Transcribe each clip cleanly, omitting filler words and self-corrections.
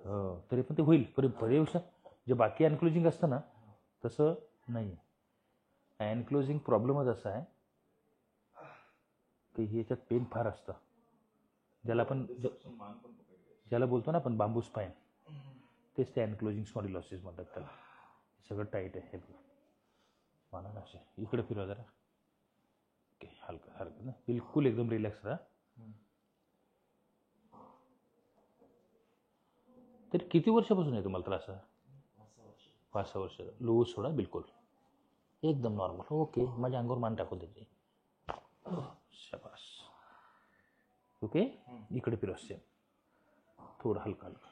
हो, तरी पण ते होईल. बरेचशा जे बाकी अनक्लोजिंग असतं ना तसं नाही आहे. अनक्लोजिंग प्रॉब्लेमच असा आहे की याच्यात पेन फार असतं. ज्याला बोलतो ना आपण बांबू स्पाईन, तेच ते अनक्लोजिंग स्पॉन्डिलोसिस म्हणतात त्याला. सगळं टाईट आहे. हे मला ना असे इकडे फिरवा जरा. ओके, हलकं हलकं ना, बिलकुल एकदम रिलॅक्स राहा. तरी किती वर्षापासून आहे तुम्हाला त्रास? 5-6 वर्ष. लूज सोडा, बिलकुल एकदम नॉर्मल. ओके, माझ्या अंगावर मान टाकून द्यायची. शाबास. ओके, इकडे फिरवा. सेम थोडं हलका हलका,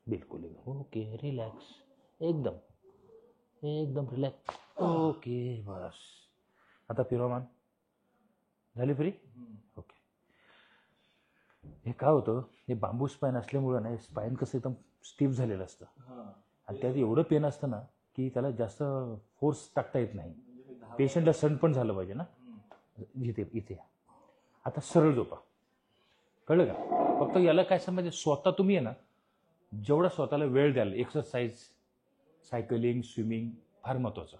बिलकुल एकदम ओके. रिलॅक्स, एकदम एकदम रिलॅक्स. ओके, बस. आता फिरवा मान. झाली फ्री? ओके. हे काय होतं, हे बांबू स्पाईन असल्यामुळं ना, स्पाईन कसं एकदम स्टिफ झालेलं असतं आणि त्यात एवढं पेन असतं ना की त्याला जास्त फोर्स टाकता येत नाही. पेशंटला सण पण झालं पाहिजे ना. इथे आता सरळ झोपा. कळलं का? फक्त याला काय समजायचं, स्वतः तुम्ही आहे ना जेवढा स्वतःला वेळ द्याल, एक्सरसाइज, सायकलिंग, स्विमिंग फार महत्त्वाचं.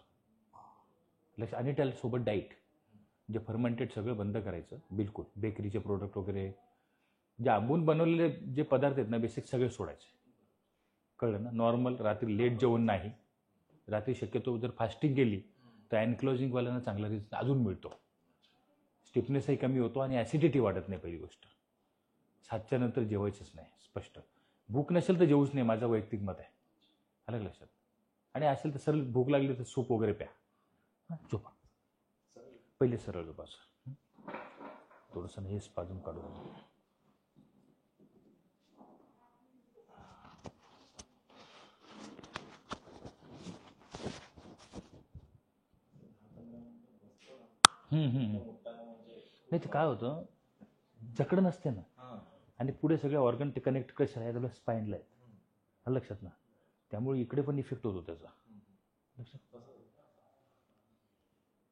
आणि त्यासोबत डाईट, जे फर्मेंटेड सगळं बंद करायचं बिलकुल. बेकरीचे प्रोडक्ट वगैरे, जे आंबून बनवलेले जे पदार्थ आहेत ना बेसिक, सगळे सोडायचे. कळलं ना? नॉर्मल रात्री लेट जेवण नाही. रात्री शक्यतो जर फास्टिंग केली तर अनक्लोजिंगवाल्यांना चांगला रिझल्ट अजून मिळतो. स्टिफनेसही कमी होतो आणि ॲसिडिटी वाढत नाही. पहिली गोष्ट, 7च्या नंतर जेवायचंच नाही. स्पष्ट. भूक नसेल तर जेवूच नाही, माझं वैयक्तिक मत आहे. अलग लक्षात. आणि असेल तर सरळ भूक लागली तर सूप वगैरे प्या. झोपा. पहिले सरळ झोपा. थोडंसं हे स्पाझम काढून. नाही ते काय होतं, जकड नसते ना आणि पुढे सगळे ऑर्गन ते कनेक्ट कसे आहे त्याला स्पाईनला आहेत. लक्षात ना. त्यामुळे इकडे पण इफेक्ट होतो त्याचा. लक्षात.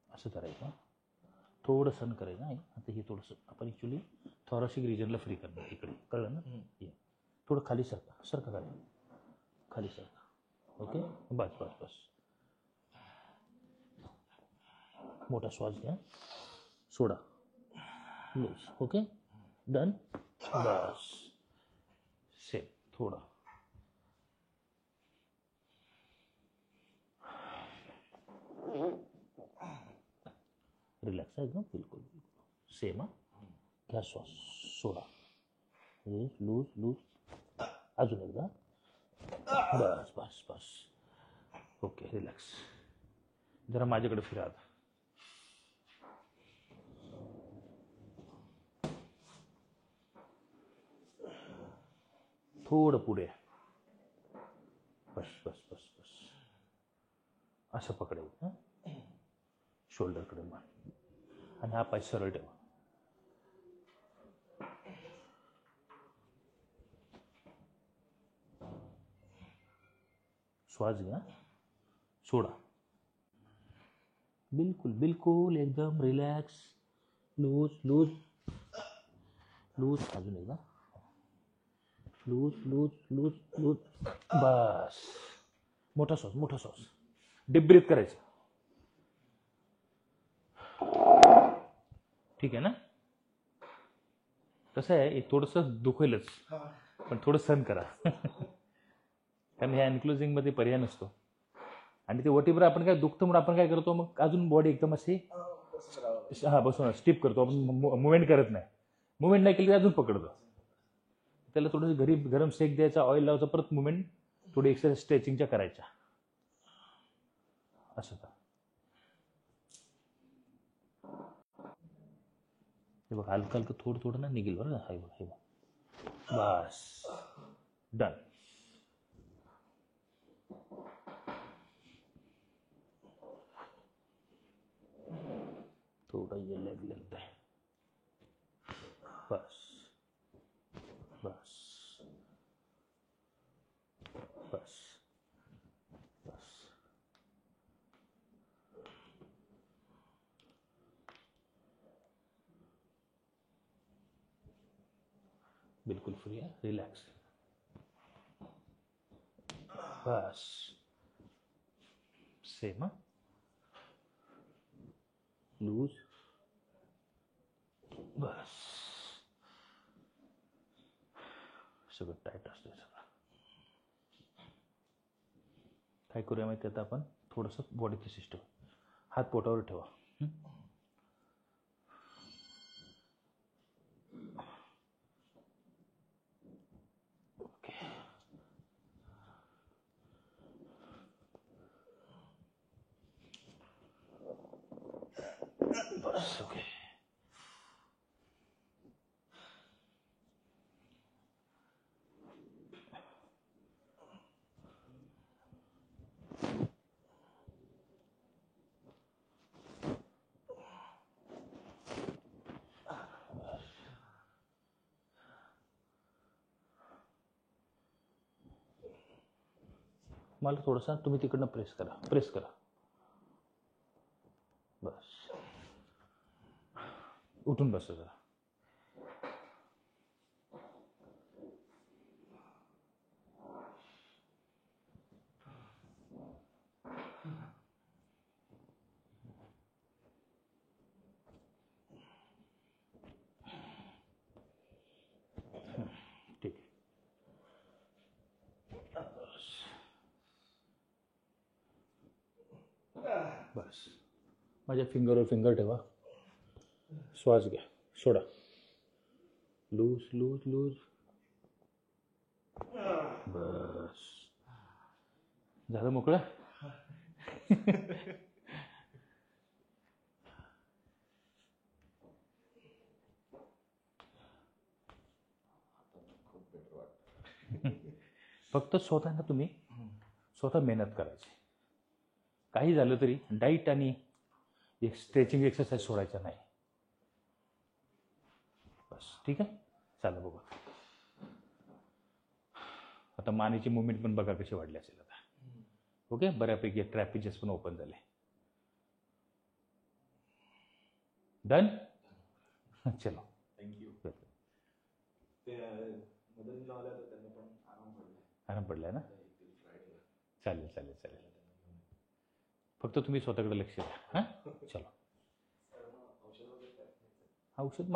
असं करायचं, थोडं सण करायचं. आता हे थोडंसं आपण ॲक्च्युली थॉरॅसिक रिजनला फ्री करणार इकडे. कळलं ना? थोडं खाली सरका खाली सरका. ओके, बस बस बस. मोठा श्वास घ्या, सोडा, लूज. Okay, done. बस. सेम थोडा. रिलॅक्स आहे एकदम, बिलकुल बिलकुल सेम. घ्या श्वास, सोडा, लूज लूज. अजून एकदा. बस बस बस. Okay, relax. जरा माझ्याकडे फिरा. थोडं पुढे. बस बस बस बस. असं पकडायचं. शोल्डरकडे मान आणि हा पाय सरळ ठेवा. श्वास घ्या, सोडा. बिलकुल बिलकुल एकदम रिलॅक्स. Loose loose loose. अजून एकदा. Loose loose loose loose. बस. मोठा श्वास. डीप ब्रीथ करायचं. ठीक आहे ना? कसं आहे, थोडंसं दुखेलच पण थोडं सहन करा. कारण ह्या एन्क्लोजिंगमध्ये पर्याय नसतो. आणि ते वटीभर आपण काय दुखतं म्हणून आपण काय करतो, मग अजून बॉडी एकदम अशी बसून स्टिप करतो आपण. मुवमेंट करत नाही. मुवमेंट नाही केली तर अजून पकडतो. त्याला थोडंसं घरी गरम शेक द्यायचा, ऑइल लावायचं, परत मुवमेंट थोडी एक्सरसाइज स्ट्रेचिंगच्या करायच्या. असं का? हे बघ, हलकं हलकं थोडं थोडं ना निघेल बरं. हे बघ, हे बघ. बस, डन. थोडं ये लगता है. बस बस बस बस. बिल्कुल फ्री है, रिलॅक्स. बस सेम. लूज. बस सगळं टाईट असते सगळं. काय करूया माहिती आता आपण थोडंसं बॉडीचं सिस्टम. हात पोटावर ठेवा. ओके. बस ओके. मला थोडंसं तुम्ही तिकडनं प्रेस करा, प्रेस करा. बस उठून बसा जरा. ठीक आहे. बस माझ्या फिंगरवर फिंगर ठेवा. श्वास घ्या, सोडा. Loose loose loose. बस झालं मोकळं. फक्त स्वतःना तुम्ही स्वतः मेहनत करायची. काही झालं तरी डाईट आणि एक स्ट्रेचिंग एक्सरसाइज सोडायचा नाही. बस ठीक आहे. चालेल बघा. आता मानेची मुवमेंट पण बघा कशी वाढली असेल आता. ओके. बऱ्यापैकी ट्रॅपिजेस पण ओपन झाले. डन. चलो थँक्यू. आराम पडलाय ना. चालेल चालेल चालेल. फक्त तुम्ही स्वतःकडे लक्ष द्या. हां चलो. औषध